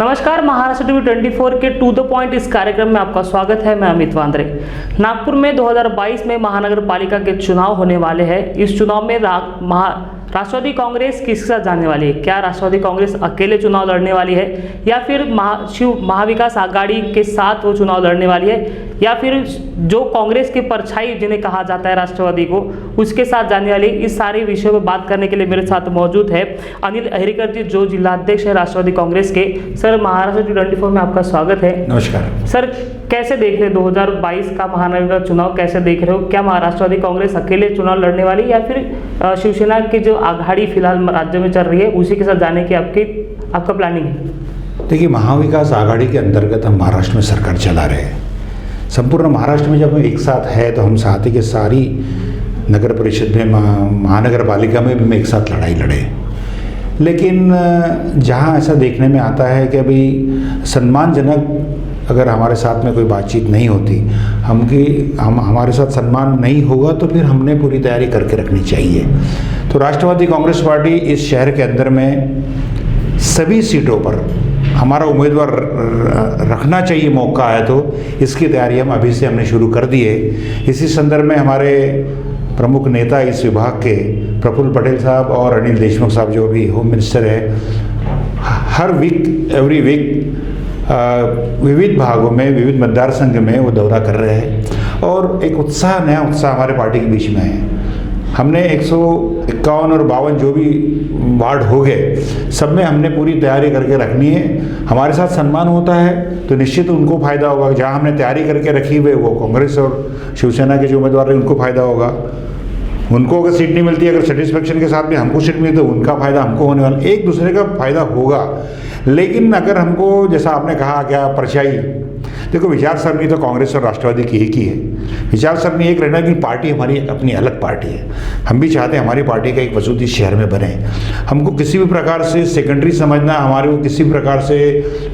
नमस्कार, महाराष्ट्र टीवी 24 के to the point इस कार्यक्रम में आपका स्वागत है। मैं अमित वांद्रे। नागपुर में 2022 में महानगर पालिका के चुनाव होने वाले हैं। इस चुनाव में राष्ट्रवादी कांग्रेस किसके साथ जाने वाली है? क्या राष्ट्रवादी कांग्रेस अकेले चुनाव लड़ने वाली है या फिर महाविकास आघाड़ी के साथ वो चुनाव लड़ने वाली है, या फिर जो कांग्रेस के परछाई जिन्हें कहा जाता है राष्ट्रवादी को, उसके साथ जाने वाली? इस सारे विषयों पर बात करने के लिए मेरे साथ मौजूद है अनिल अहिरकर जी, जो जिलाध्यक्ष है राष्ट्रवादी कांग्रेस के। सर, महाराष्ट्र 24 में आपका स्वागत है। नमस्कार सर। कैसे देख रहे हैं 2022 का महानगर चुनाव, कैसे देख रहे हो? क्या राष्ट्रवादी कांग्रेस अकेले चुनाव लड़ने वाली या फिर शिवसेना की जो आघाड़ी फिलहाल राज्य में चल रही है उसी के साथ जाने की आपका प्लानिंग है? देखिए, महाविकास आघाड़ी के अंतर्गत हम महाराष्ट्र में सरकार चला रहे हैं। संपूर्ण महाराष्ट्र में जब हम एक साथ है तो हम साथ ही के सारी नगर परिषद में, महानगर पालिका में भी हम एक साथ लड़ाई लड़े। लेकिन जहाँ ऐसा देखने में आता है कि अभी सम्मानजनक अगर हमारे साथ में कोई बातचीत नहीं होती, हमारे साथ सम्मान नहीं होगा, तो फिर हमने पूरी तैयारी करके रखनी चाहिए। तो राष्ट्रवादी कांग्रेस पार्टी इस शहर के अंदर में सभी सीटों पर हमारा उम्मीदवार रखना चाहिए, मौका आया तो इसकी तैयारी हम अभी से हमने शुरू कर दी है। इसी संदर्भ में हमारे प्रमुख नेता इस विभाग के प्रफुल्ल पटेल साहब और अनिल देशमुख साहब, जो भी होम मिनिस्टर है, हर वीक एवरी वीक विविध भागों में, विविध मतदार संघ में वो दौरा कर रहे हैं और एक उत्साह, नया उत्साह हमारे पार्टी के बीच में है। हमने 151 और 52 जो भी वार्ड हो गए, सब में हमने पूरी तैयारी करके रखनी है। हमारे साथ सम्मान होता है तो निश्चित उनको फ़ायदा होगा। जहाँ हमने तैयारी करके रखी हुई वो कांग्रेस और शिवसेना के जो उम्मीदवार हैं उनको फ़ायदा होगा। उनको अगर सीट नहीं मिलती, अगर सेटिस्फेक्शन के साथ में हमको सीट मिलती तो उनका फ़ायदा हमको होने वाला, एक दूसरे का फ़ायदा होगा। लेकिन अगर हमको, जैसा आपने कहा, क्या परछाई, देखो विचारसरणी तो कांग्रेस और राष्ट्रवादी की एक ही है। विचारसरणी एक रहना कि पार्टी हमारी अपनी अलग पार्टी है। हम भी चाहते हैं हमारी पार्टी का एक वजूद इस शहर में बने। हमको किसी भी प्रकार से सेकेंडरी समझना, हमारे को किसी भी प्रकार से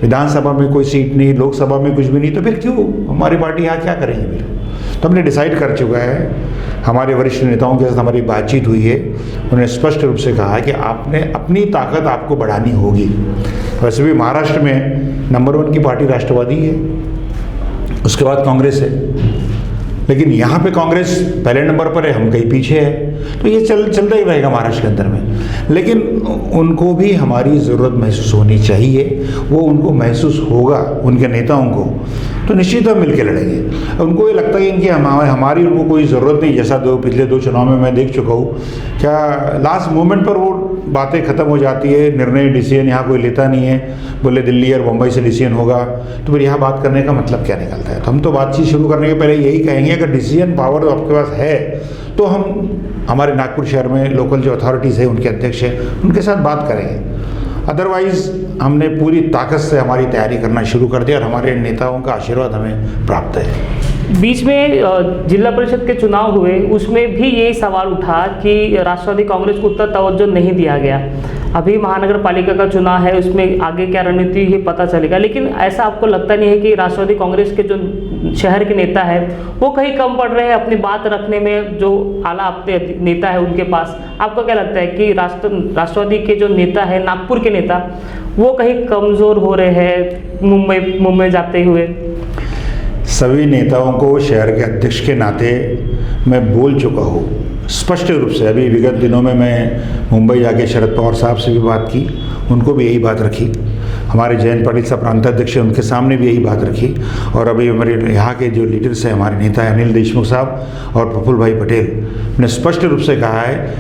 विधानसभा में कोई सीट नहीं, लोकसभा में कुछ भी नहीं, तो फिर क्यों हमारी पार्टी यहाँ क्या करेंगे? फिर तो हमने डिसाइड कर चुका है। हमारे वरिष्ठ नेताओं के साथ हमारी बातचीत हुई है, उन्होंने स्पष्ट रूप से कहा है कि आपने अपनी ताकत आपको बढ़ानी होगी। वैसे भी महाराष्ट्र में नंबर 1 की पार्टी राष्ट्रवादी है, उसके बाद कांग्रेस है, लेकिन यहाँ पे कांग्रेस पहले नंबर पर है, हम कहीं पीछे है। तो ये चलता ही रहेगा महाराष्ट्र के अंदर में। लेकिन उनको भी हमारी ज़रूरत महसूस होनी चाहिए, वो उनको महसूस होगा, उनके नेताओं को, तो निश्चित हम मिलकर लड़ेंगे। उनको ये लगता है कि हमारी उनको कोई ज़रूरत नहीं। जैसा पिछले 2 चुनाव में मैं देख चुका हूँ, क्या लास्ट मोमेंट पर वो बातें ख़त्म हो जाती है, निर्णय डिसीजन यहाँ कोई लेता नहीं है। बोले दिल्ली और मुंबई से डिसीजन होगा, तो फिर यहाँ बात करने का मतलब क्या निकलता है? तो हम तो बातचीत शुरू करने के पहले यही कहेंगे, अगर डिसीजन पावर तो आपके पास है तो हम हमारे नागपुर शहर में लोकल जो अथॉरिटीज़ है, उनके अध्यक्ष हैं, उनके साथ बात करेंगे। अदरवाइज़ हमने पूरी ताकत से हमारी तैयारी करना शुरू कर दिया और हमारे नेताओं का आशीर्वाद हमें प्राप्त है। बीच में जिला परिषद के चुनाव हुए, उसमें भी यही सवाल उठा कि राष्ट्रवादी कांग्रेस को उतना तवज्जो नहीं दिया गया। अभी महानगर पालिका का चुनाव है, उसमें आगे क्या रणनीति है पता चलेगा। लेकिन ऐसा आपको लगता नहीं है कि राष्ट्रवादी कांग्रेस के जो शहर के नेता है वो कहीं कम पड़ रहे हैं अपनी बात रखने में? जो आला अपने नेता है उनके पास, आपको क्या लगता है कि राष्ट्रवादी के जो नेता है, नागपुर के नेता, वो कहीं कमज़ोर हो रहे हैं मुंबई जाते हुए? सभी नेताओं को शहर के अध्यक्ष के नाते मैं बोल चुका हूँ स्पष्ट रूप से। अभी विगत दिनों में मैं मुंबई जाके शरद पवार साहब से भी बात की, उनको भी यही बात रखी। हमारे जयंत पाटिल साहब प्रांताध्यक्ष हैं, उनके सामने भी यही बात रखी। और अभी हमारे यहाँ के जो लीडर्स हैं, हमारे नेता हैं अनिल देशमुख साहब और प्रफुल्ल भाई पटेल ने स्पष्ट रूप से कहा है,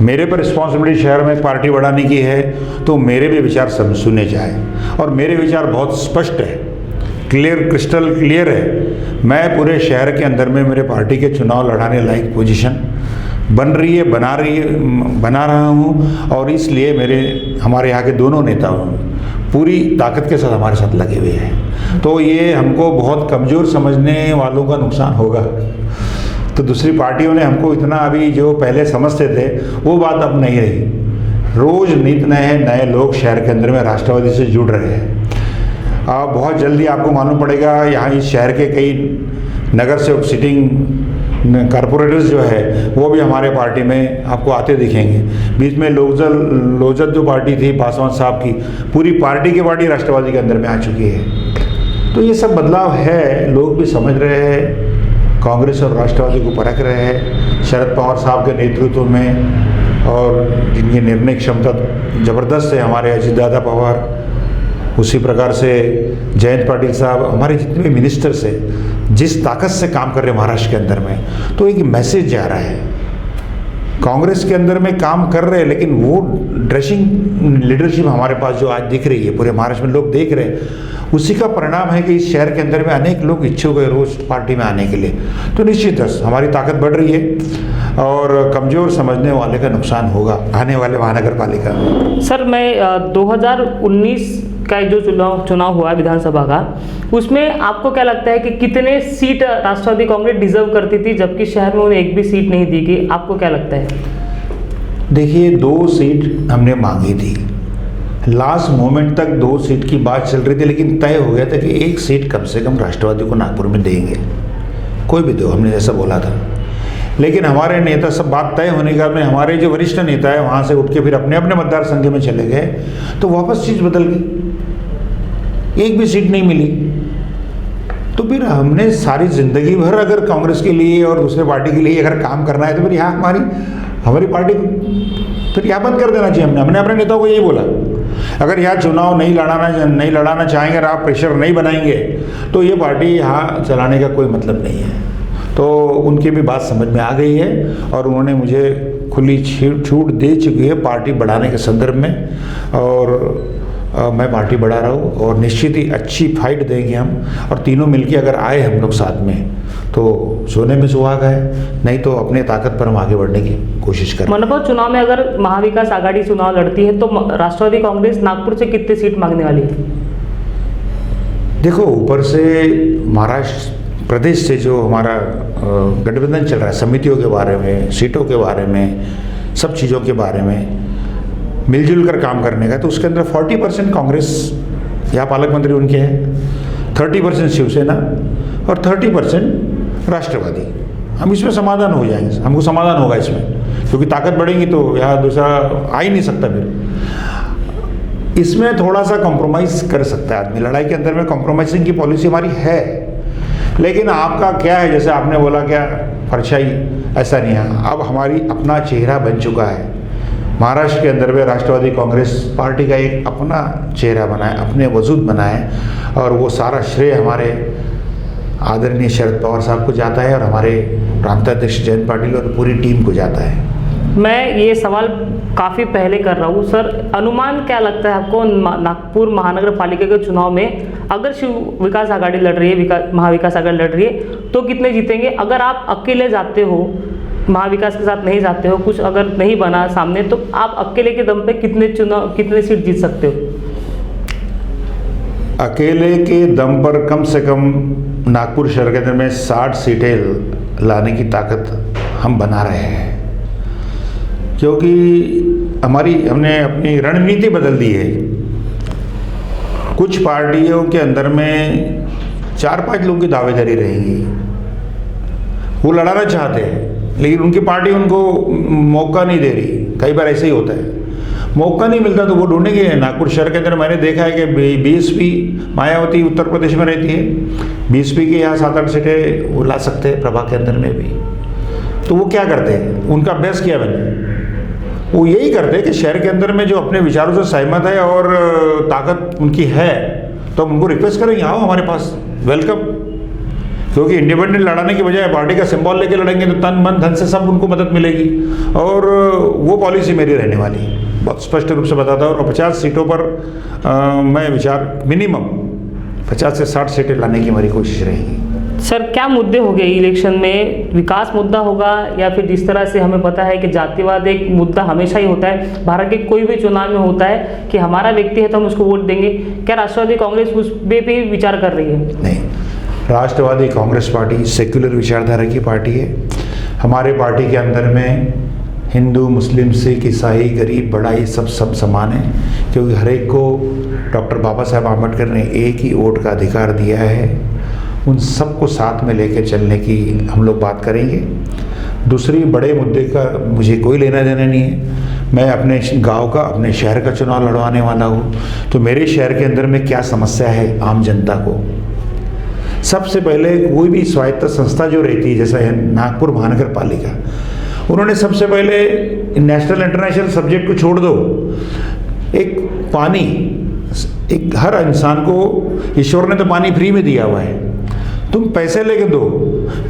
मेरे पर रिस्पॉन्सिबिलिटी शहर में पार्टी बढ़ाने की है, तो मेरे भी विचार सब सुने जाए। और मेरे विचार बहुत स्पष्ट है, क्रिस्टल क्लियर है। मैं पूरे शहर के अंदर में मेरे पार्टी के चुनाव लड़ाने लायक पोजीशन बन रही है, बना रहा हूँ। और इसलिए हमारे यहाँ के दोनों नेता पूरी ताकत के साथ हमारे साथ लगे हुए हैं। तो ये हमको बहुत कमज़ोर समझने वालों का नुकसान होगा। तो दूसरी पार्टियों ने हमको इतना, अभी जो पहले समझते थे वो बात अब नहीं रही। रोज़ नित नए लोग शहर के अंदर में राष्ट्रवादी से जुड़ रहे हैं। बहुत जल्दी आपको मालूम पड़ेगा, यहाँ इस शहर के कई नगर सेवक सिटिंग कारपोरेटर्स जो है वो भी हमारे पार्टी में आपको आते दिखेंगे। बीच में लोजद जो पार्टी थी पासवान साहब की, पूरी पार्टी की पार्टी राष्ट्रवादी के अंदर में आ चुकी है। तो ये सब बदलाव है, लोग भी समझ रहे हैं, कांग्रेस और राष्ट्रवादी को परख रहे हैं। शरद पवार साहब के नेतृत्व में और जिनकी निर्णय क्षमता ज़बरदस्त है, हमारे अजीत दादा पवार, उसी प्रकार से जयंत पाटिल साहब, हमारे जितने भी मिनिस्टर्स हैं जिस ताकत से काम कर रहे हैं महाराष्ट्र के अंदर में, तो एक मैसेज जा रहा है। कांग्रेस के अंदर में काम कर रहे हैं लेकिन वो ड्रेसिंग लीडरशिप हमारे पास जो आज दिख रही है, पूरे महाराष्ट्र में लोग देख रहे हैं, उसी का परिणाम है कि इस शहर के अंदर में अनेक लोग इच्छुक है रोज़ पार्टी में आने के लिए। तो निश्चित हमारी ताकत बढ़ रही है और कमज़ोर समझने वाले का नुकसान होगा आने वाले महानगर पालिका में। सर मैं 2019 का जो चुनाव हुआ विधानसभा का, उसमें आपको क्या लगता है कि कितने सीट राष्ट्रवादी कांग्रेस डिजर्व करती थी, जबकि शहर में उन्हें एक भी सीट नहीं दी गई? आपको क्या लगता है? देखिए, 2 सीट हमने मांगी थी, लास्ट मोमेंट तक 2 सीट की बात चल रही थी, लेकिन तय हो गया था कि 1 सीट कम से कम राष्ट्रवादी को नागपुर में देंगे, कोई भी दो, हमने जैसा बोला था। लेकिन हमारे नेता सब बात तय होने के बाद में हमारे जो वरिष्ठ नेता है वहाँ से उठ के फिर अपने अपने मतदार संघ में चले गए, तो वापस चीज़ बदल गई, 1 भी सीट नहीं मिली। तो फिर हमने सारी ज़िंदगी भर अगर कांग्रेस के लिए और दूसरे पार्टी के लिए अगर काम करना है तो फिर यहाँ हमारी पार्टी फिर यहाँ बंद कर देना चाहिए। हमने अपने नेताओं को यही बोला, अगर यहाँ चुनाव नहीं लड़ाना चाहेंगे और आप प्रेशर नहीं बनाएंगे तो ये पार्टी यहाँ चलाने का कोई मतलब नहीं है। तो उनकी भी बात समझ में आ गई है और उन्होंने मुझे खुली छूट दे चुकी है पार्टी बढ़ाने के संदर्भ में, और मैं पार्टी बढ़ा रहा हूँ और निश्चित ही अच्छी फाइट देंगे हम, और तीनों मिलके अगर आए हम लोग साथ में तो सोने में सुहागा है, नहीं तो अपने ताकत पर हम आगे बढ़ने की कोशिश करें। मनपा चुनाव में अगर महाविकास आघाड़ी चुनाव लड़ती है तो राष्ट्रवादी कांग्रेस नागपुर से कितनी सीट मांगने वाली है? देखो, ऊपर से महाराष्ट्र प्रदेश से जो हमारा गठबंधन चल रहा है, समितियों के बारे में, सीटों के बारे में, सब चीज़ों के बारे में मिलजुल कर काम करने का, तो उसके अंदर 40% कांग्रेस या पालक मंत्री उनके हैं, 30% शिवसेना और 30% राष्ट्रवादी। हम इसमें समाधान हो जाएंगे, हमको समाधान होगा इसमें, क्योंकि ताकत बढ़ेगी तो यहाँ दूसरा आ ही नहीं सकता। फिर इसमें थोड़ा सा कॉम्प्रोमाइज़ कर सकता है आदमी, लड़ाई के अंदर में कॉम्प्रोमाइजिंग की पॉलिसी हमारी है। लेकिन आपका क्या है, जैसे आपने बोला क्या परछाई, ऐसा नहीं है, अब हमारी अपना चेहरा बन चुका है महाराष्ट्र के अंदर में। राष्ट्रवादी कांग्रेस पार्टी का एक अपना चेहरा बना है, अपने वजूद बना है, और वो सारा श्रेय हमारे आदरणीय शरद पवार साहब को जाता है और हमारे प्रांताध्यक्ष जयंत पाटिल और पूरी टीम को जाता है। मैं ये सवाल काफ़ी पहले कर रहा हूँ सर, अनुमान क्या लगता है आपको नागपुर महानगर पालिका के चुनाव में अगर शिव विकास आघाड़ी लड़ रही है, महाविकास आघाड़ी लड़ रही है, तो कितने जीतेंगे? अगर आप अकेले जाते हो, महाविकास के साथ नहीं जाते हो, कुछ अगर नहीं बना सामने, तो आप अकेले के दम पे कितने सीट जीत सकते हो? अकेले के दम पर कम से कम नागपुर शहर के अंदर में 60 सीटें लाने की ताकत हम बना रहे हैं, क्योंकि हमने अपनी रणनीति बदल दी है। कुछ पार्टियों के अंदर में 4-5 लोगों की दावेदारी रहेगी, वो लड़ाना चाहते हैं लेकिन उनकी पार्टी उनको मौका नहीं दे रही। कई बार ऐसे ही होता है, मौका नहीं मिलता तो वो ढूंढेंगे। नागपुर शहर के अंदर मैंने देखा है कि बीएसपी मायावती उत्तर प्रदेश में रहती है, बीएसपी के यहाँ 7-8 सीटें वो ला सकते हैं प्रभा के अंदर में भी। तो वो क्या करते हैं, उनका अभ्यास किया मैंने, वो यही करते हैं कि शहर के अंदर में जो अपने विचारों से सहमत है और ताकत उनकी है, तो हम उनको रिक्वेस्ट करेंगे, आओ हमारे पास, वेलकम। क्योंकि इंडिपेंडेंट लड़ाने की बजाय पार्टी का सिंबल लेके लड़ेंगे तो तन मन धन से सब उनको मदद मिलेगी, और वो पॉलिसी मेरी रहने वाली है, बहुत स्पष्ट रूप से बताता हूँ। और 50 सीटों पर मैं विचार मिनिमम 50 से 60 सीटें लाने की हमारी कोशिश रहेगी। सर, क्या मुद्दे होंगे इलेक्शन में? विकास मुद्दा होगा या फिर जिस तरह से हमें पता है कि जातिवाद एक मुद्दा हमेशा ही होता है, भारत के कोई भी चुनाव में होता है कि हमारा व्यक्ति है तो हम उसको वोट देंगे, क्या राष्ट्रवादी कांग्रेस उस पे भी विचार कर रही है? नहीं, राष्ट्रवादी कांग्रेस पार्टी सेक्युलर विचारधारा की पार्टी है। हमारे पार्टी के अंदर में हिंदू, मुस्लिम, सिख, ईसाई, गरीब, बड़ा, ये सब समान है, क्योंकि हर एक को डॉक्टर बाबा साहब आम्बेडकर ने एक ही वोट का अधिकार दिया है। उन सबको साथ में लेकर चलने की हम लोग बात करेंगे। दूसरी बड़े मुद्दे का मुझे कोई लेना देना नहीं है। मैं अपने गांव का, अपने शहर का चुनाव लड़वाने वाला हूँ। तो मेरे शहर के अंदर में क्या समस्या है आम जनता को, सबसे पहले कोई भी स्वायत्त संस्था जो रहती है, जैसा है नागपुर महानगर पालिका, उन्होंने सबसे पहले नेशनल इंटरनेशनल सब्जेक्ट को छोड़ दो, एक पानी, एक हर इंसान को ईश्वर ने तो पानी फ्री में दिया हुआ है, तुम पैसे लेके दो।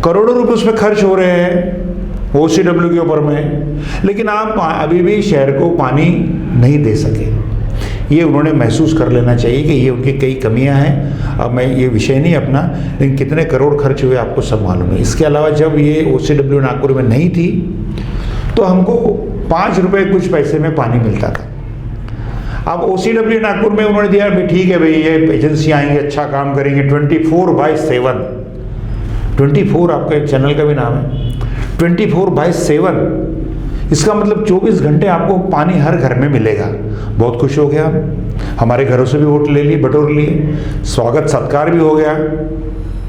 करोड़ों रुपए उसमें खर्च हो रहे हैं OCW के ऊपर में, लेकिन आप अभी भी शहर को पानी नहीं दे सके। ये उन्होंने महसूस कर लेना चाहिए कि ये उनकी कई कमियां हैं। अब मैं ये विषय नहीं अपना, लेकिन कितने करोड़ खर्च हुए आपको सब मालूम है। इसके अलावा जब ये OCW नागपुर में नहीं थी तो हमको 5 रुपये कुछ पैसे में पानी मिलता था। अब OCW नागपुर में उन्होंने दिया भाई ठीक है भाई, ये एजेंसी आएंगे, अच्छा काम करेंगे, 24/7, 24 आपके चैनल का भी नाम है, 24/7, इसका मतलब 24 घंटे आपको पानी हर घर में मिलेगा। बहुत खुश हो गया हम, हमारे घरों से भी वोट ले लिए, बटोर लिए, स्वागत सत्कार भी हो गया।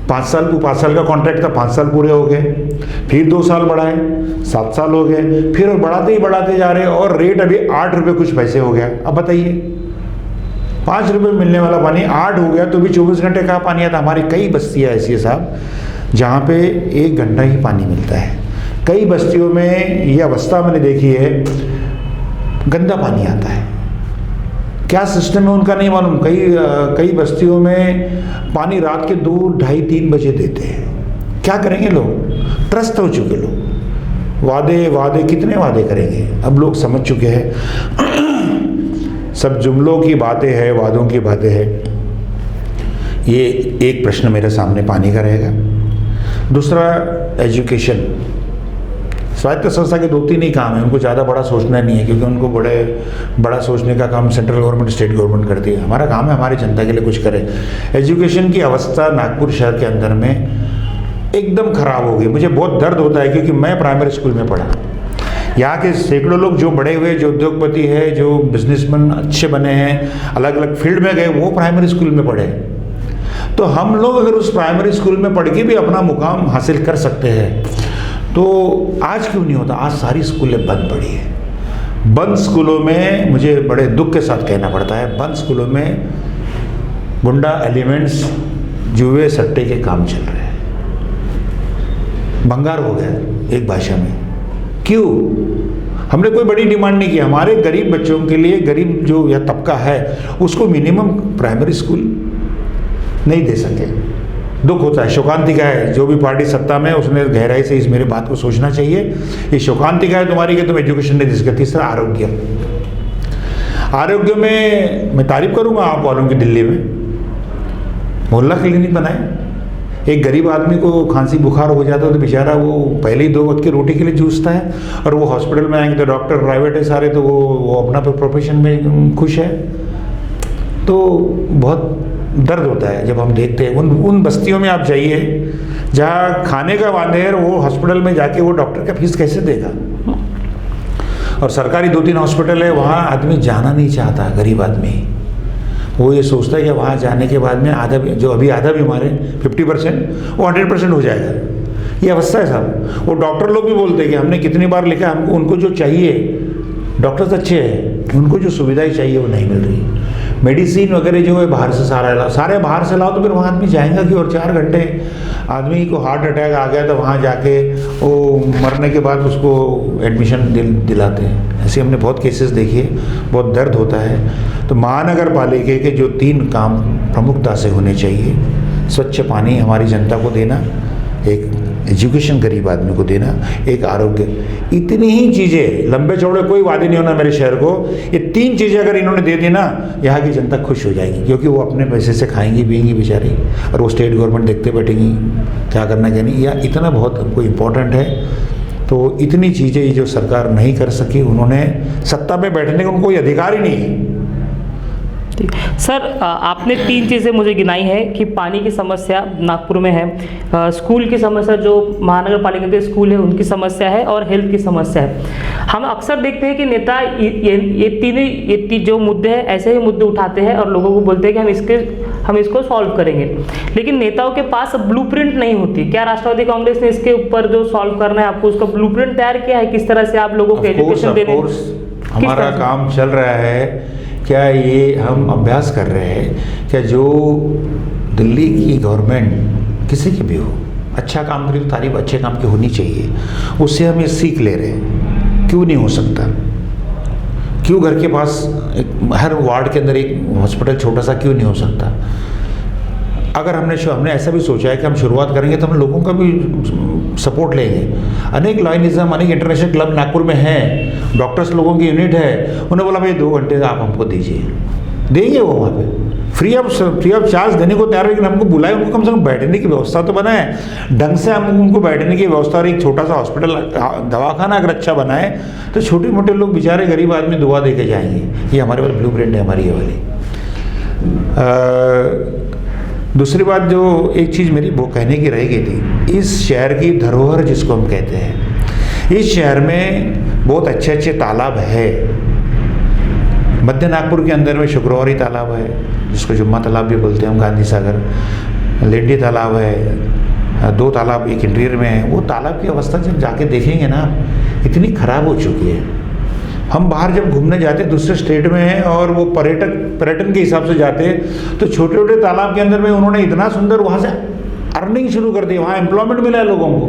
5 साल का कॉन्ट्रैक्ट था, 5 साल पूरे हो गए, फिर 2 साल बढ़ाए, 7 साल हो गए, फिर बढ़ाते ही बढ़ाते जा रहे हैं और रेट अभी 8 रुपये कुछ पैसे हो गया। अब बताइए 5 रुपये मिलने वाला पानी 8 हो गया तो भी 24 घंटे कहाँ पानी आता। हमारी कई बस्तियाँ ऐसी है साहब जहाँ पे 1 घंटा ही पानी मिलता है। कई बस्तियों में ये अवस्था मैंने देखी है, गंदा पानी आता है। क्या सिस्टम है उनका नहीं मालूम। कई बस्तियों में पानी रात के 2, 2:30, 3 बजे देते हैं। क्या करेंगे लोग, त्रस्त हो चुके लोग। वादे कितने वादे करेंगे, अब लोग समझ चुके हैं सब जुमलों की बातें हैं, वादों की बातें हैं। ये एक प्रश्न मेरे सामने पानी का रहेगा। दूसरा एजुकेशन, स्वायत्त संस्था के 2-3 ही काम है, उनको ज़्यादा बड़ा सोचना नहीं है, क्योंकि उनको बड़ा सोचने का काम सेंट्रल गवर्नमेंट, स्टेट गवर्नमेंट करती है। हमारा काम है हमारी जनता के लिए कुछ करें। एजुकेशन की अवस्था नागपुर शहर के अंदर में एकदम खराब हो गई। मुझे बहुत दर्द होता है क्योंकि मैं प्राइमरी स्कूल में पढ़ा। यहाँ के सैकड़ों लोग जो बड़े हुए, जो उद्योगपति है, जो बिजनेसमैन अच्छे बने हैं, अलग अलग फील्ड में गए, वो प्राइमरी स्कूल में पढ़े। तो हम लोग अगर उस प्राइमरी स्कूल में पढ़ के भी अपना मुकाम हासिल कर सकते हैं तो आज क्यों नहीं होता। आज सारी स्कूलें बंद पड़ी है। बंद स्कूलों में, मुझे बड़े दुख के साथ कहना पड़ता है, बंद स्कूलों में गुंडा एलिमेंट्स, जुए सट्टे के काम चल रहे हैं। भंगार हो गया एक भाषा में। क्यों? हमने कोई बड़ी डिमांड नहीं की। हमारे गरीब बच्चों के लिए, गरीब जो यह तबका है उसको मिनिमम प्राइमरी स्कूल नहीं दे सके। दुख होता है, शोकांतिका है। जो भी पार्टी सत्ता में, उसने गहराई से इस मेरे बात को सोचना चाहिए। ये शोकांतिका है तुम्हारी कि तुम एजुकेशन नहीं दे सकते। तीसरा आरोग्य में मैं तारीफ करूंगा आप वालों की। दिल्ली में मोहल्ला क्लिनिक बनाए। एक गरीब आदमी को खांसी बुखार हो जाता है तो बेचारा वो पहले ही 2 वक्त की रोटी के लिए जूझता है, और वो हॉस्पिटल में आएंगे तो डॉक्टर प्राइवेट है सारे, तो वो अपना प्रोफेशन में खुश है। तो बहुत दर्द होता है जब हम देखते हैं उन बस्तियों में आप जाइए जहाँ खाने का वादे है, वो हॉस्पिटल में जाके वो डॉक्टर का फीस कैसे देगा। और सरकारी 2-3 हॉस्पिटल है, वहाँ आदमी जाना नहीं चाहता। गरीब आदमी वो ये सोचता है कि वहाँ जाने के बाद में आधा, जो अभी आधा बीमार है 50%, वो 100% हो जाएगा। ये अवस्था है साहब। वो डॉक्टर लोग भी बोलते हैं कि हमने कितनी बार लिखा, हमको उनको जो चाहिए, डॉक्टर्स अच्छे हैं, उनको जो सुविधाएं चाहिए वो नहीं मिल रही। मेडिसिन वगैरह जो है बाहर से सारे बाहर से लाओ, तो फिर वहाँ आदमी जाएगा कि। और 4 घंटे आदमी को हार्ट अटैक आ गया तो वहाँ जाके वो मरने के बाद उसको एडमिशन दिलाते हैं। ऐसे हमने बहुत केसेस देखे, बहुत दर्द होता है। तो महानगर पालिका के जो 3 काम प्रमुखता से होने चाहिए, स्वच्छ पानी हमारी जनता को देना, एक एजुकेशन गरीब आदमी को देना, एक आरोग्य, इतनी ही चीज़ें, लंबे चौड़े कोई वादे नहीं होना मेरे शहर को। ये 3 चीज़ें अगर इन्होंने दे दी ना, यहाँ की जनता खुश हो जाएगी, क्योंकि वो अपने पैसे से खाएंगी पिएंगी बेचारी, और वो स्टेट गवर्नमेंट देखते बैठेंगी क्या करना क्या नहीं। या इतना बहुत हमको इम्पोर्टेंट है। तो इतनी चीज़ें जो सरकार नहीं कर सकी, उन्होंने सत्ता में बैठने का उनको कोई अधिकार ही नहीं है। ठीक। सर आपने 3 चीज़ें मुझे गिनाई है कि पानी की समस्या नागपुर में है, स्कूल की समस्या जो महानगर पालिका के स्कूल है उनकी समस्या है, और हेल्थ की समस्या है। हम अक्सर देखते हैं कि नेता ये जो मुद्दे हैं ऐसे ही मुद्दे उठाते हैं और लोगों को बोलते हैं कि हम इसको सॉल्व करेंगे, लेकिन नेताओं के पास ब्लूप्रिंट नहीं होती। क्या राष्ट्रवादी कांग्रेस ने इसके ऊपर जो सॉल्व करना है आपको उसका ब्लूप्रिंट तैयार किया है? किस तरह से आप लोगों को एजुकेशन देने, हमारा काम चल रहा है। क्या ये हम अभ्यास कर रहे हैं क्या जो दिल्ली की गवर्नमेंट किसी की भी हो अच्छा काम करी तो तारीफ अच्छे काम की होनी चाहिए, उससे हम ये सीख ले रहे हैं। क्यों नहीं हो सकता? क्यों घर के पास हर वार्ड के अंदर एक हॉस्पिटल छोटा सा क्यों नहीं हो सकता? अगर हमने ऐसा भी सोचा है कि हम शुरुआत करेंगे तो हम लोगों का भी सपोर्ट लेंगे। अनेक लॉयनिज्म, अनेक इंटरनेशनल क्लब नागपुर में हैं, डॉक्टर्स लोगों की यूनिट है। उन्होंने बोला भाई 2 घंटे आप हमको दीजिए, देंगे वो वहाँ पे फ्री ऑफ चार्ज देने को तैयार है। लेकिन हमको बुलाए, उनको कम से कम बैठने की व्यवस्था तो बनाए ढंग से। हम उनको बैठने की व्यवस्था और एक छोटा सा हॉस्पिटल दवाखाना अगर अच्छा बनाए तो छोटे मोटे लोग बेचारे गरीब आदमी दुआ दे के जाएंगे। ये हमारे पास ब्लूप्रिंट है हमारी ये वाली। दूसरी बात जो एक चीज़ मेरी वो कहने की रह गई थी, इस शहर की धरोहर जिसको हम कहते हैं, इस शहर में बहुत अच्छे अच्छे तालाब है। मध्य नागपुर के अंदर में शुक्रवारी तालाब है जिसको जुम्मा तालाब भी बोलते हैं हम, गांधी सागर, लेंडी तालाब है, 2 तालाब एक इंटीरियर में है। वो तालाब की अवस्था जब जाके देखेंगे ना इतनी ख़राब हो चुकी है। हम बाहर जब घूमने जाते दूसरे स्टेट में हैं और वो पर्यटन के हिसाब से जाते तो छोटे छोटे तालाब के अंदर में उन्होंने इतना सुंदर वहाँ से अर्निंग शुरू कर दी, वहाँ एम्प्लॉयमेंट मिला है लोगों को।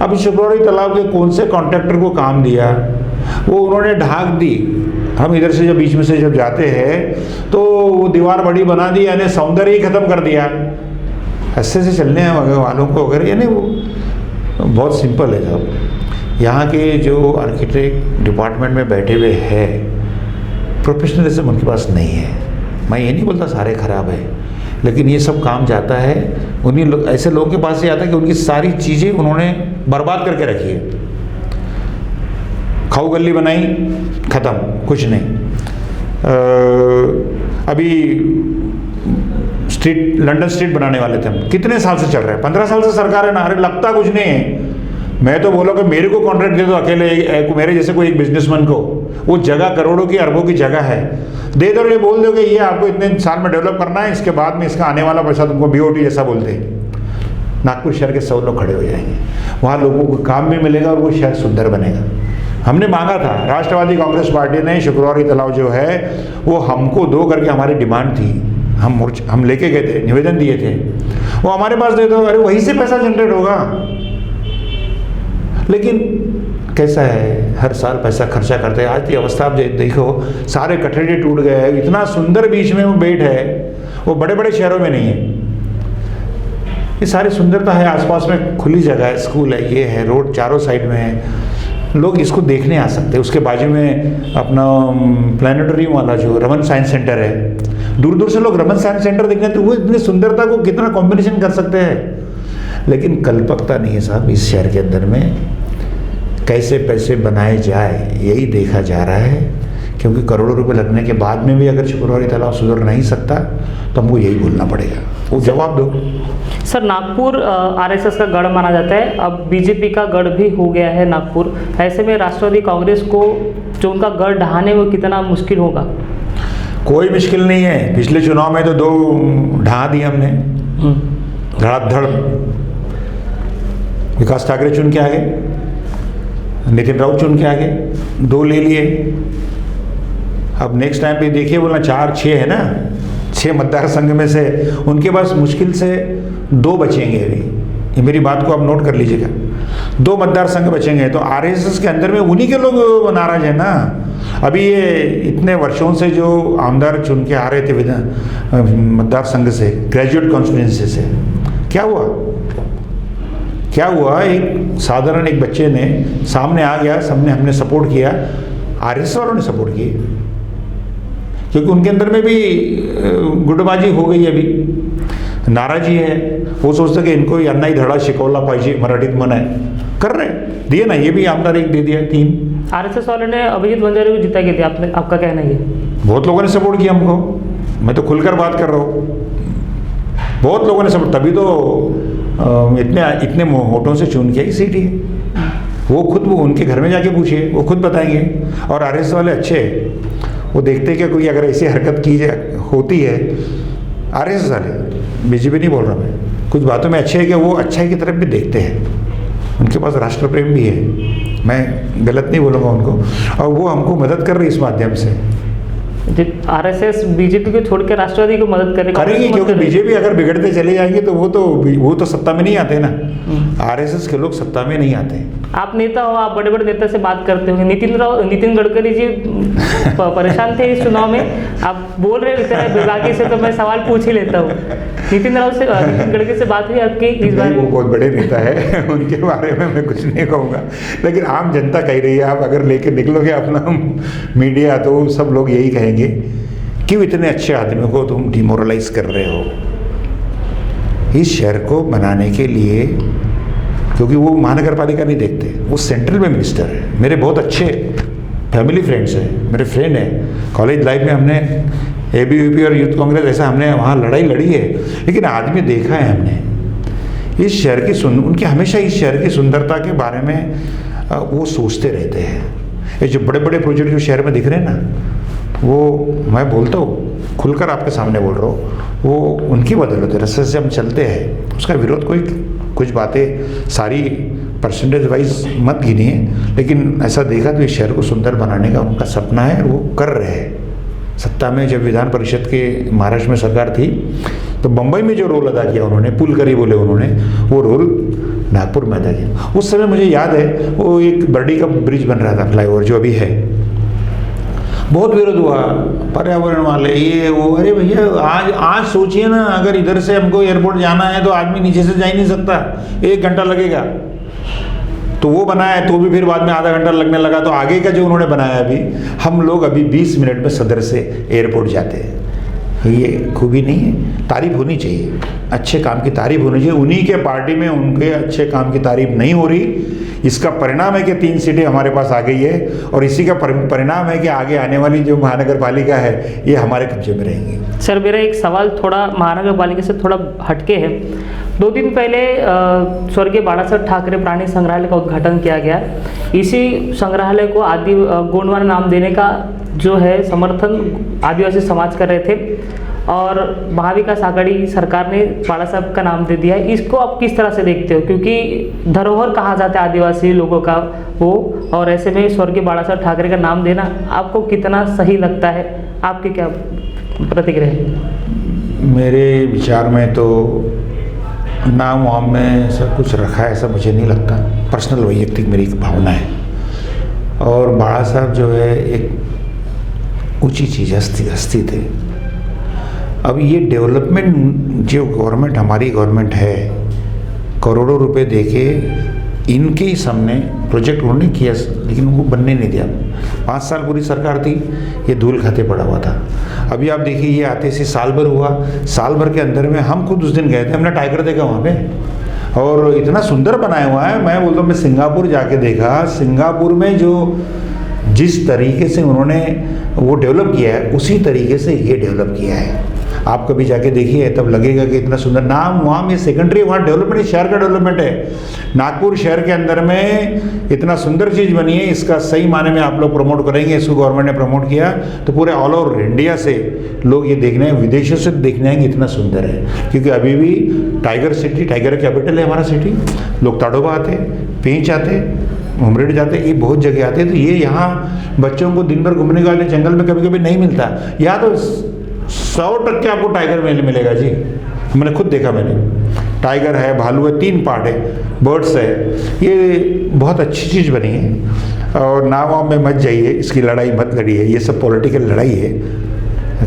अब शुक्रवारी तालाब के कौन से कॉन्ट्रैक्टर को काम दिया, वो उन्होंने ढाक दी। हम इधर से जब बीच में से जब जाते हैं तो वो दीवार बड़ी बना दी, यानी सौंदर्य ही खत्म कर दिया। ऐसे से चलने वालों को अगर यानी वो बहुत सिंपल है साहब। यहाँ के जो आर्किटेक्ट डिपार्टमेंट में बैठे हुए हैं प्रोफेशनलिज्म उनके पास नहीं है। मैं ये नहीं बोलता सारे खराब है, लेकिन ये सब काम जाता है उन्हीं ऐसे लोगों के पास ही आता है कि उनकी सारी चीज़ें उन्होंने बर्बाद करके रखी है। खाऊ गली बनाई, ख़त्म, कुछ नहीं। अभी लंदन स्ट्रीट बनाने वाले थे हम, कितने साल से चल रहा है? 15 साल से सरकार है ना। अरे लगता कुछ नहीं है। मैं तो बोला कि मेरे को कॉन्ट्रैक्ट दे दो अकेले, मेरे जैसे कोई एक बिजनेसमैन को। वो जगह करोड़ों की अरबों की जगह है, दे दो, ये बोल दो कि ये आपको इतने साल में डेवलप करना है, इसके बाद में इसका आने वाला पैसा तुमको BOT जैसा बोलते हैं। नागपुर शहर के 100 लोग खड़े हो जाएंगे, वहाँ लोगों को काम भी मिलेगा और वो शहर सुंदर बनेगा। हमने मांगा था, राष्ट्रवादी कांग्रेस पार्टी ने शुक्रवारी तालाब जो है वो हमको दो करके हमारी डिमांड थी। हम लेके गए थे, निवेदन दिए थे, वो हमारे पास दे दो। अरे वहीं से पैसा जनरेट होगा। लेकिन कैसा है, हर साल पैसा खर्चा करते हैं। आज की अवस्था आप देखो, सारे कठड़े टूट गए हैं। इतना सुंदर बीच में वो बेट है, वो बड़े बड़े शहरों में नहीं है। ये सारी सुंदरता है, आसपास में खुली जगह है, स्कूल है, ये है, रोड चारों साइड में है, लोग इसको देखने आ सकते हैं। उसके बाजू में अपना प्लानिटोरियम वाला जो रमन साइंस सेंटर है, दूर दूर से लोग रमन साइंस सेंटर देखने, तो वो इतनी सुंदरता को कितना कॉम्बिनेशन कर सकते हैं। लेकिन कल्पकता नहीं है साहब, इस शहर के अंदर में कैसे पैसे बनाए जाए यही देखा जा रहा है। क्योंकि करोड़ों रुपए लगने के बाद में भी अगर शुक्रवारी तालाब सुधर नहीं सकता तो हमको यही बोलना पड़ेगा। वो जवाब दो। सर, नागपुर RSS का गढ़ माना जाता है, अब BJP का गढ़ भी हो गया है नागपुर। ऐसे में राष्ट्रवादी कांग्रेस को जो उनका गढ़ ढहाने वो कितना मुश्किल होगा? कोई मुश्किल नहीं है। पिछले चुनाव में तो 2 ढहा दिए हमने, धड़ाधड़। विकास ठाकरे चुन के आ गए, नितिन राउत चुन के आ गए, 2 ले लिए। अब नेक्स्ट टाइम पे देखिए, बोलना 4-6 है ना, 6 मतदार संघ में से उनके पास मुश्किल से 2 बचेंगे। अभी ये मेरी बात को आप नोट कर लीजिएगा, 2 मतदार संघ बचेंगे। तो RSS के अंदर में उन्हीं के लोग नाराज है ना। अभी ये इतने वर्षों से जो आमदार चुन के आ रहे थे मतदार संघ से, ग्रेजुएट कॉन्स्टिट्यूएंसी से, क्या हुआ? एक साधारण एक बच्चे ने सामने आ गया, सबने हमने सपोर्ट किया, RSS वालों ने सपोर्ट किया, क्योंकि उनके अंदर में भी गुटबाजी हो गई। अभी नाराजी है, वो सोचते कि इनको अन्ना ही धड़ा शिकवला पाहिजे, मराठीत मन है, कर रहे दिए ना। ये भी आमदार एक दे दिया, 3। RSS वाले ने अभिजीत वंजारी को जीता के दिया, आपका कहना है? बहुत लोगों ने सपोर्ट किया हमको, मैं तो खुलकर बात कर रहा हूँ। बहुत लोगों ने सपोर्ट, तभी तो इतने वोटों से चुन के ही सीट ही है। वो उनके घर में जाके पूछिए, वो खुद बताएंगे। और आरएसएस वाले अच्छे हैं, वो देखते क्या कोई अगर ऐसी हरकत की होती है, आरएसएस वाले, बीजेपी नहीं बोल रहा मैं, कुछ बातों में अच्छे है कि वो अच्छाई की तरफ भी देखते हैं, उनके पास राष्ट्र प्रेम भी है, मैं गलत नहीं बोलूँगा उनको, और वो हमको मदद कर रही है इस माध्यम से। आरएसएस बीजेपी को छोड़ के राष्ट्रवादी को मदद करेंगे, क्योंकि बीजेपी अगर बिगड़ते चले जाएंगे तो वो तो सत्ता में नहीं आते ना। आरएसएस के लोग सत्ता में नहीं आते। आप नेता हो, आप बड़े बड़े नेता से बात करते होंगे। नितिन गडकरी जी परेशान थे इस चुनाव में, आप बोल रहे इतने बेबाकी से, तो मैं सवाल पूछ ही लेता हूँ। नितिन गडकरी से बात हुई आपकी इस बार? वो बहुत बड़े नेता है, उनके बारे में मैं कुछ नहीं कहूँगा, लेकिन आम जनता कह रही है। आप अगर लेके निकलोगे अपना मीडिया तो सब लोग यही कहेंगे, क्यों इतने अच्छे आदमी को तुम डिमोरलाइज कर रहे हो। इस शहर को बनाने के लिए, क्योंकि वो महानगर पालिका नहीं देखते, वो सेंट्रल में मिनिस्टर है। मेरे बहुत अच्छे फैमिली फ्रेंड्स हैं, मेरे फ्रेंड हैं। कॉलेज लाइफ में हमने ABVP और यूथ कांग्रेस ऐसा हमने वहाँ लड़ाई लड़ी है, लेकिन आदमी देखा है हमने इस शहर की उनके हमेशा इस शहर की सुंदरता के बारे में वो सोचते रहते हैं। ये जो बड़े बड़े प्रोजेक्ट जो शहर में दिख रहे हैं ना, वो मैं बोलता हूँ, खुलकर आपके सामने बोल रहा हूँ, वो उनकी बदौलत है। रास्ते से हम चलते हैं, उसका विरोध कुछ बातें सारी परसेंटेज वाइज मत गिनिए, लेकिन ऐसा देखा तो इस शहर को सुंदर बनाने का उनका सपना है, वो कर रहे हैं। सत्ता में जब विधान परिषद के महाराष्ट्र में सरकार थी, तो बम्बई में जो रोल अदा किया उन्होंने, पुलकरी बोले उन्होंने, वो रोल नागपुर में अदा किया। उस समय मुझे याद है, वो एक बर्डी का ब्रिज बन रहा था, फ्लाईओवर जो अभी है, बहुत विरोध हुआ, पर्यावरण वाले ये वो। अरे भैया, आज सोचिए ना, अगर इधर से हमको एयरपोर्ट जाना है तो आदमी नीचे से जा ही नहीं सकता, 1 घंटा लगेगा। तो वो बनाया है, तो भी फिर बाद में आधा घंटा लगने लगा। तो आगे का जो उन्होंने बनाया, अभी हम लोग अभी 20 मिनट में सदर से एयरपोर्ट जाते हैं। ये खूबी नहीं है, तारीफ होनी चाहिए, अच्छे काम की तारीफ होनी चाहिए। उन्हीं के पार्टी में उनके अच्छे काम की तारीफ नहीं हो रही, इसका परिणाम है कि 3 सीटें हमारे पास आ गई है, और इसी का परिणाम है कि आगे आने वाली जो महानगर पालिका है ये हमारे कब्जे में रहेंगी। सर, मेरा एक सवाल थोड़ा महानगर पालिका से थोड़ा हटके है। 2 दिन पहले स्वर्गीय बाला साहब ठाकरे प्राणी संग्रहालय का उद्घाटन किया गया। इसी संग्रहालय को आदि गोंडवाना नाम देने का जो है समर्थन आदिवासी समाज कर रहे थे, और महाविकास आघाड़ी सरकार ने बाला साहब का नाम दे दिया है। इसको आप किस तरह से देखते हो, क्योंकि धरोहर कहा जाता है आदिवासी लोगों का वो, और ऐसे में स्वर्गीय बाला साहब ठाकरे का नाम देना आपको कितना सही लगता है? आपकी क्या प्रतिक्रिया है? मेरे विचार में तो नाम वाम में सब कुछ रखा है, ऐसा मुझे नहीं लगता। पर्सनल वैयक्तिक मेरी एक भावना है। और बाला साहब जो है एक ऊंची चीज़, हस्ती थे। अब ये डेवलपमेंट जो गवर्नमेंट, हमारी गवर्नमेंट है, करोड़ों रुपए देके इनके ही सामने प्रोजेक्ट उन्होंने किया, लेकिन उनको बनने नहीं दिया। 5 साल पूरी सरकार थी, ये धूल खाते पड़ा हुआ था। अभी आप देखिए, ये आते से साल भर हुआ, साल भर के अंदर में हम खुद उस दिन गए थे, हमने टाइगर देखा वहाँ पे, और इतना सुंदर बनाया हुआ है। मैं बोलता हूँ, मैं सिंगापुर जाके देखा, सिंगापुर में जो जिस तरीके से उन्होंने वो डेवलप किया है, उसी तरीके से ये डेवलप किया है। आप कभी जाके देखिए, तब लगेगा कि इतना सुंदर। नाम वहाँ ये सेकेंडरी, वहाँ डेवलपमेंट शहर का डेवलपमेंट है। नागपुर शहर के अंदर में इतना सुंदर चीज़ बनी है, इसका सही माने में आप लोग प्रमोट करेंगे। इसको गवर्नमेंट ने प्रमोट किया तो पूरे ऑल ओवर इंडिया से लोग ये देखने हैं, विदेशों से देखने हैं कि इतना सुंदर है। क्योंकि अभी भी टाइगर सिटी, टाइगर कैपिटल है हमारा सिटी। लोग ताड़ोबा आते, पेंच आते, उमरेड जाते, ये बहुत जगह आते हैं। तो ये यहाँ बच्चों को दिन भर घूमने के लिए जंगल में कभी कभी नहीं मिलता। यहाँ तो 100% आपको टाइगर मिलेगा जी। मैंने खुद देखा, मैंने टाइगर है, भालू है, 3 पार्ट है, बर्ड्स है। ये बहुत अच्छी चीज़ बनी है। और नाव में मत जाइए, इसकी लड़ाई मत लड़िए, ये सब पॉलिटिकल लड़ाई है।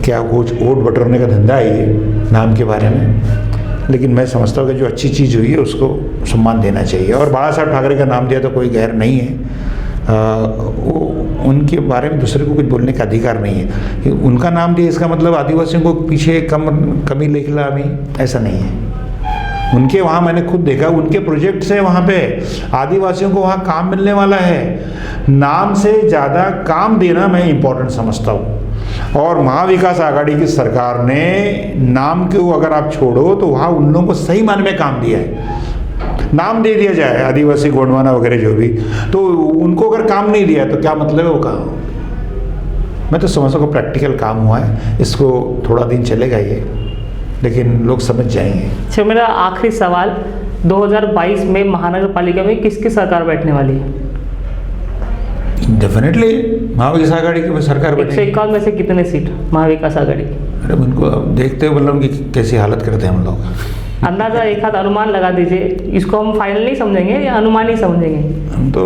क्या कुछ वोट बटोरने का धंधा है ये नाम के बारे में। लेकिन मैं समझता हूँ कि जो अच्छी चीज़ हुई है उसको सम्मान देना चाहिए। और बाला साहब ठाकरे का नाम दिया तो कोई गैर नहीं है। वो उनके बारे में दूसरे को कुछ बोलने का अधिकार नहीं है। उनका नाम दिया इसका मतलब आदिवासियों को पीछे कमी लिखला अभी, ऐसा नहीं है। उनके वहाँ मैंने खुद देखा, उनके प्रोजेक्ट्स हैं वहाँ पे, आदिवासियों को वहाँ काम मिलने वाला है। नाम से ज़्यादा काम देना मैं इम्पोर्टेंट समझता हूँ। और महाविकास आघाड़ी की सरकार ने नाम को अगर आप छोड़ो तो वहाँ उन लोगों को सही मायने में काम दिया है। नाम दे दिया जाए आदिवासी गोंडवाना वगैरह जो भी, तो उनको अगर काम नहीं दिया तो क्या मतलब है वो काम। मैं तो समझता हूँ प्रैक्टिकल काम हुआ है, इसको थोड़ा दिन चलेगा ये, लेकिन लोग समझ जाएंगे। अच्छा, मेरा आखिरी सवाल, 2022 में महानगर पालिका में किसकी सरकार बैठने वाली है? डेफिनेटली महाविकास आघाड़ी की सरकार बैठेगी। 151 में से कितने सीट महाविकास आघाड़ी की? अरे उनको अब देखते हो मतलब कि कैसी हालत करते हैं हम लोग। अंदाजा एक हाथ अनुमान लगा दीजिए, इसको हम फाइनल नहीं समझेंगे या अनुमान ही समझेंगे? हम तो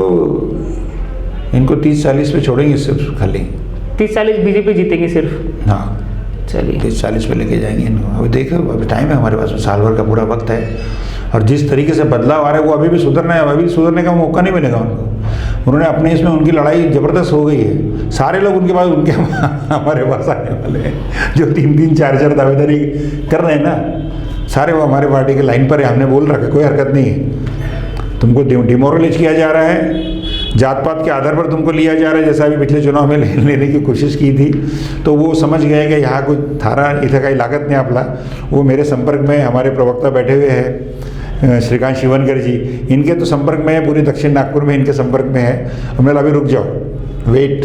इनको 30-40 पे छोड़ेंगे सिर्फ, खाली 30-40 बीजेपी जीतेगी सिर्फ। हाँ, चलिए 30-40 पे लेके जाएंगे इनको। अभी देखो, अभी टाइम है हमारे पास में, साल भर का पूरा वक्त है। और जिस तरीके से बदलाव आ रहा है वो अभी भी सुधरना है, अभी सुधरने का मौका नहीं मिलेगा उनको। उन्होंने अपने इसमें उनकी लड़ाई ज़बरदस्त हो गई है। सारे लोग उनके पास, उनके हमारे पास आने वाले हैं जो 3-3, 4-4 दावेदारी कर रहे हैं ना, सारे वो हमारे पार्टी के लाइन पर है। हमने बोल रखा, कोई हरकत नहीं है। तुमको डिमोरलाइज किया जा रहा है, जात पात के आधार पर तुमको लिया जा रहा है, जैसा अभी पिछले चुनाव में लेने की कोशिश की थी। तो वो समझ गए कि यहाँ कुछ थारा इथे काही लागत नहीं आपला। वो मेरे संपर्क में, हमारे प्रवक्ता बैठे हुए हैं श्रीकांत शिवनकर जी, इनके तो संपर्क में है, पूरे दक्षिण नागपुर में इनके संपर्क में है। हमने अभी रुक जाओ, वेट।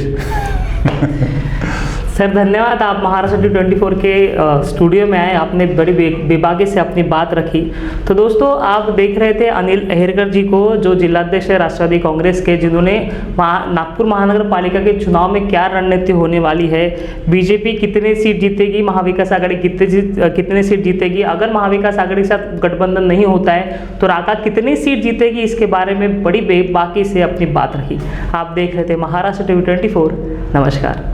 सर धन्यवाद, आप महाराष्ट्र T24 के स्टूडियो में आए, आपने बड़ी बेबाकी से अपनी बात रखी। तो दोस्तों, आप देख रहे थे अनिल अहिरकर जी को, जो जिलाध्यक्ष है राष्ट्रवादी कांग्रेस के, जिन्होंने नागपुर महानगर पालिका के चुनाव में क्या रणनीति होने वाली है, बीजेपी कितने सीट जीतेगी, महाविकास आघाड़ी कितने सीट जीतेगी, अगर महाविकास आघाड़ी के साथ गठबंधन नहीं होता है तो राका कितनी सीट जीतेगी, इसके बारे में बड़ी बेबाकी से अपनी बात रखी। आप देख रहे थे महाराष्ट्र T24। नमस्कार।